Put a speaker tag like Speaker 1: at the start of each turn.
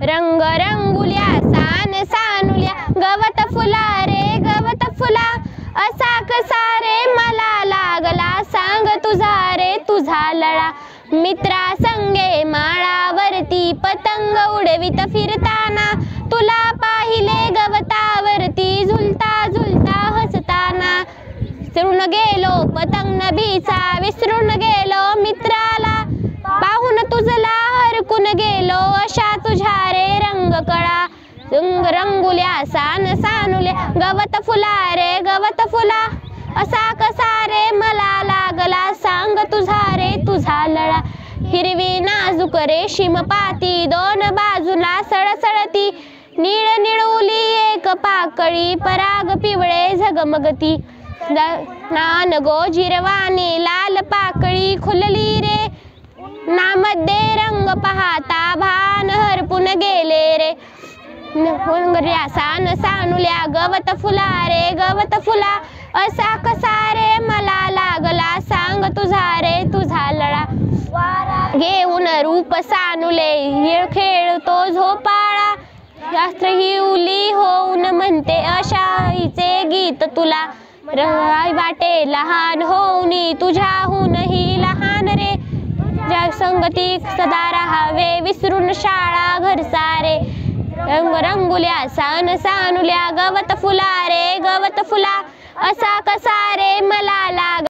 Speaker 1: रंग रंगुल्या सान सानुल्या गवत फुला रे गवत फुला असा कसा रे मला लागला सांग तुझा रे तुझा लळा मित्रा संगे माळावरती पतंग उडवित फिरताना तुला पाहिले गवतावरती झुलता झुलता हसताना विसरून गेलो पतंग नभीचा विसरून गेलो मित्राला पाहून तुझला हरकून गेलो अशा तुझ्या रे रंग कळा रंग रंगुल्या सान सानुल्या गवत फुला रे गवत फुला असा कसा रे मला लागला सांग तुझा रे तुझा लळा हिरवी नाजूक रेशीम पाती दोन बाजूला सळसळती निळ निळुली एक पाकळी पराग पिवळे झगमगती नान गो जिरवानी लाल पाकळी खुलली रे नामध्ये रंग पाहता भान हरपून गेले रे सान सानुल्या गवत फुला रे गवत फुला असा कसा रे मला लागला सांग तुझा रे तुझा लळा घेऊन रूप सानुले खेळतो झोपाळा शास्त्र ही उली होऊन म्हणते अशाईचे गीत तुला वाटे लहान होऊनी तुझ्याहूनही लहान रे ज्या संगती सदा राहावे विसरून शाळा घर सारे रंग रंगुल्या सान सानुल्या गवत फुला रे गवत फुला असा कसा रे मला लाग